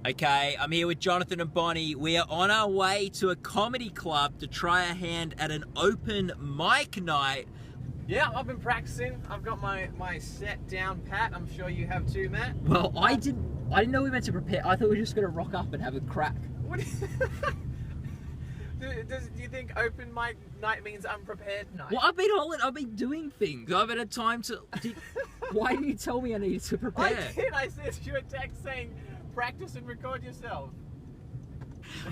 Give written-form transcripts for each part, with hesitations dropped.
Okay, I'm here with Jonathan and Bonnie. We are on our way to a comedy club to try our hand at an open mic night. Yeah, I've been practicing. I've got my set down pat. I'm sure you have too, Matt. Well, I didn't know we were meant to prepare. I thought we were just going to rock up and have a crack. What? Do you think open mic night means unprepared night? Well, I've been doing things. I've had a time to... Why didn't you tell me I needed to prepare? I did. I sent you a text saying, practice and record yourself.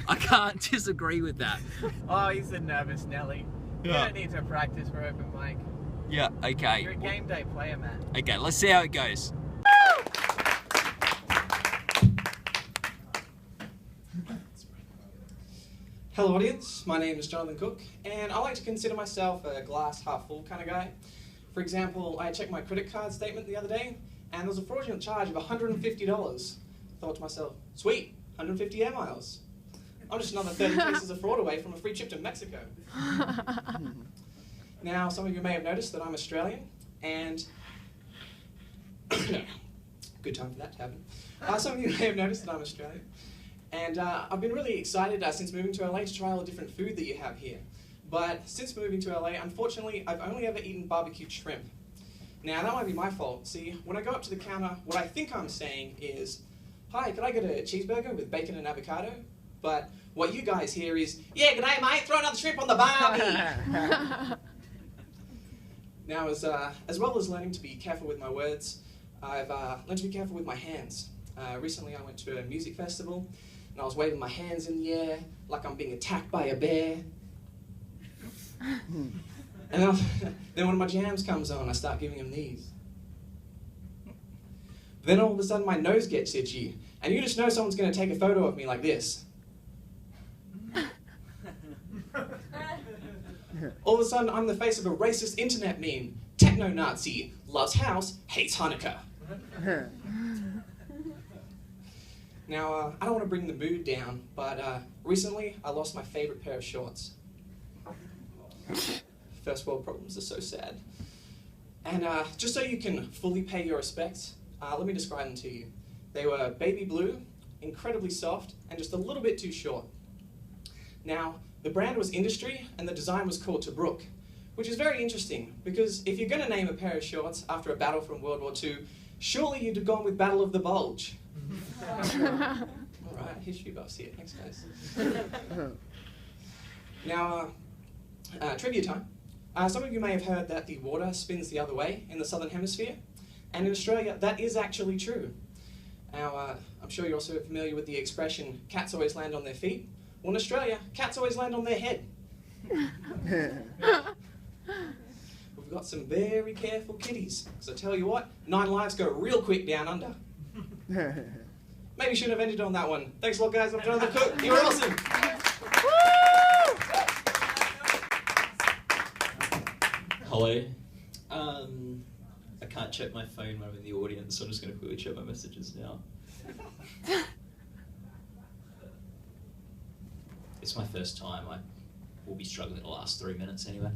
I can't disagree with that. Oh, he's a nervous Nelly. Yeah. You don't need to practice for open mic. Yeah, okay. You're a game day player, man. Okay, let's see how it goes. Hello audience, my name is Jonathan Cook, and I like to consider myself a glass half full kind of guy. For example, I checked my credit card statement the other day, and there was a fraudulent charge of $150. I thought to myself, sweet, 150 air miles. I'm just another 30 cases of fraud away from a free trip to Mexico. Now, some of you may have noticed that I'm Australian, and good time for that to happen. Some of you may have noticed that I'm Australian, and I've been really excited since moving to LA to try all the different food that you have here. But since moving to LA, unfortunately, I've only ever eaten barbecued shrimp. Now, that might be my fault. See, when I go up to the counter, what I think I'm saying is, "Hi, could I get a cheeseburger with bacon and avocado?" But what you guys hear is, "Yeah, g'day mate, throw another shrimp on the barbie." Now, as well as learning to be careful with my words, I've learned to be careful with my hands. Recently I went to a music festival, and I was waving my hands in the air like I'm being attacked by a bear. And then one of my jams comes on, I start giving him these. Then all of a sudden my nose gets itchy, and you just know someone's going to take a photo of me like this. All of a sudden I'm the face of a racist internet meme. Techno-Nazi, loves house, hates Hanukkah. Now, I don't want to bring the mood down, but recently I lost my favorite pair of shorts. First world problems are so sad. And just so you can fully pay your respects, let me describe them to you. They were baby blue, incredibly soft, and just a little bit too short. Now, the brand was Industry, and the design was called Tobruk, which is very interesting, because if you're going to name a pair of shorts after a battle from World War II, surely you'd have gone with Battle of the Bulge. Alright, history buffs here. Thanks, guys. Now, trivia time. Some of you may have heard that the water spins the other way in the southern hemisphere, and in Australia that is actually true. Now, I'm sure you're also familiar with the expression, cats always land on their feet. Well, in Australia, cats always land on their head. We've got some very careful kitties, because I tell you what, 9 lives go real quick down under. Maybe shouldn't have ended on that one. Thanks a lot, guys. I'm Jonathan Cook. You're awesome. Hello. I can't check my phone when I'm in the audience, so I'm just going to quickly check my messages now. It's my first time. I will be struggling the last 3 minutes anyway.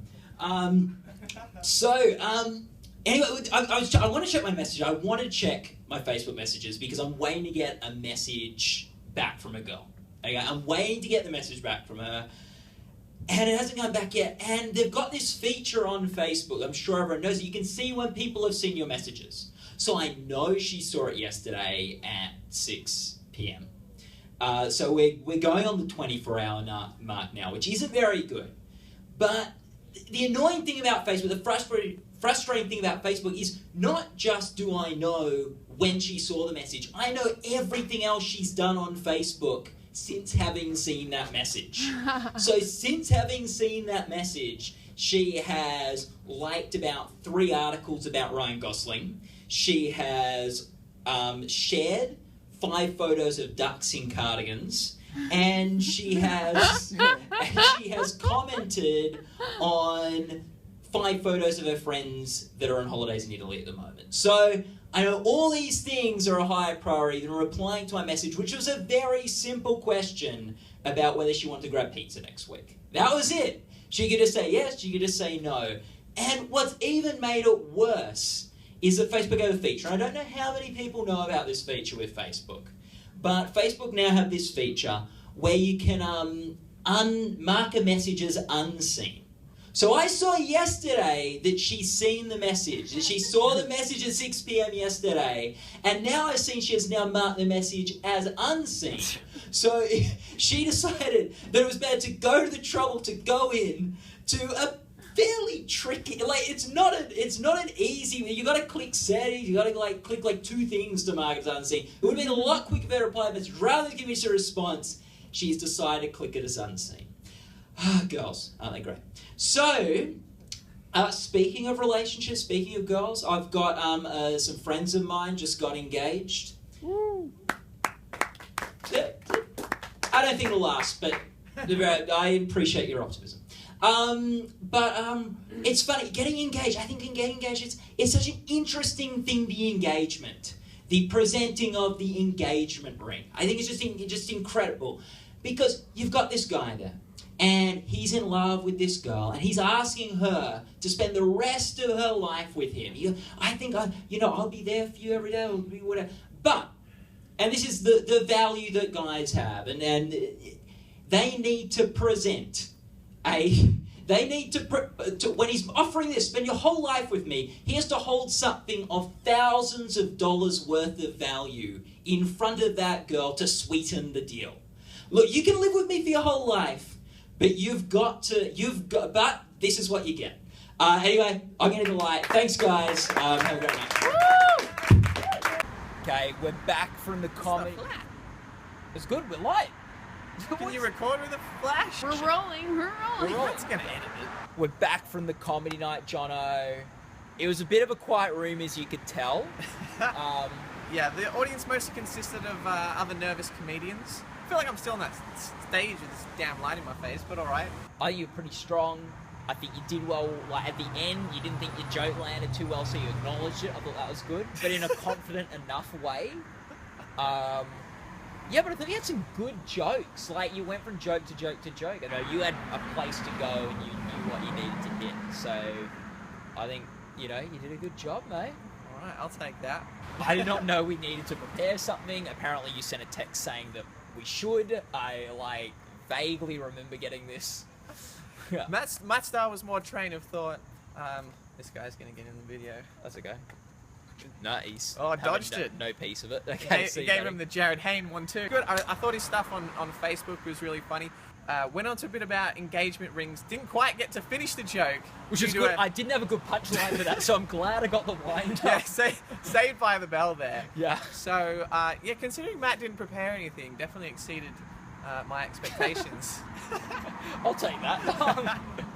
Anyway, I want to check my message. I want to check my Facebook messages because I'm waiting to get a message back from a girl. Okay, I'm waiting to get the message back from her, and it hasn't come back yet. And they've got this feature on Facebook. I'm sure everyone knows it. You can see when people have seen your messages. So I know she saw it yesterday at 6 p.m. So we're going on the 24-hour mark now, which isn't very good. But the annoying thing about Facebook, the frustrating thing about Facebook is not just do I know when she saw the message, I know everything else she's done on Facebook since having seen that message. So since having seen that message, she has liked about 3 articles about Ryan Gosling. She has shared 5 photos of ducks in cardigans. And she has commented on 5 photos of her friends that are on holidays in Italy at the moment. So I know all these things are a higher priority than replying to my message, which was a very simple question about whether she wanted to grab pizza next week. That was it. She could just say yes, she could just say no. And what's even made it worse is that Facebook have a feature. I don't know how many people know about this feature with Facebook, but Facebook now have this feature where you can mark a message as unseen. So I saw yesterday that she's seen the message. She saw the message at 6 p.m. yesterday, and now I've seen she has now marked the message as unseen. So she decided that it was better to go to the trouble to go in to a fairly tricky, like it's not an easy. You got to click settings. You got to click 2 things to mark it as unseen. It would have been a lot quicker if they replied message rather than give me a response. She's decided to click it as unseen. Girls, aren't they great? So, speaking of relationships, speaking of girls, I've got some friends of mine just got engaged. Woo. I don't think it'll last, but I appreciate your optimism. It's funny, getting engaged. I think getting engaged, it's such an interesting thing, the engagement. The presenting of the engagement ring. I think it's just incredible. Because you've got this guy there, and he's in love with this girl, and he's asking her to spend the rest of her life with him. I think, I'll be there for you every day, I'll be whatever. But, and this is the value that guys have, and they need to present when he's offering this, spend your whole life with me, he has to hold something of thousands of dollars worth of value in front of that girl to sweeten the deal. Look, you can live with me for your whole life, but but this is what you get. Anyway, I'm going to light. Thanks, guys. Have a great night. Okay, we're back from the comedy. It's good, we're light. Can you record with a flash? We're rolling. It's gonna edit it. We're back from the comedy night, Jono. It was a bit of a quiet room, as you could tell. Yeah, the audience mostly consisted of other nervous comedians. I feel like I'm still on that stage with this damn light in my face, but alright. I think you're pretty strong. I think you did well. Like at the end, you didn't think your joke landed too well, so you acknowledged it. I thought that was good, but in a confident enough way. Yeah, but I thought you had some good jokes. Like, you went from joke to joke to joke. I know you had a place to go and you knew what you needed to hit. So, I think, you did a good job, mate. Alright, I'll take that. I did not know we needed to prepare something. Apparently, you sent a text saying that we should. I, vaguely remember getting this. Matt's style was more train of thought. This guy's gonna get in the video. That's okay. No, he's... Oh, I dodged it. No piece of it. Okay, he gave him the Jared Hayne one too. Good. I thought his stuff on Facebook was really funny. Went on to a bit about engagement rings. Didn't quite get to finish the joke. Which is good. I didn't have a good punchline for that, so I'm glad I got the wind up. Yeah, saved by the bell there. Yeah. So, considering Matt didn't prepare anything, definitely exceeded my expectations. I'll take that.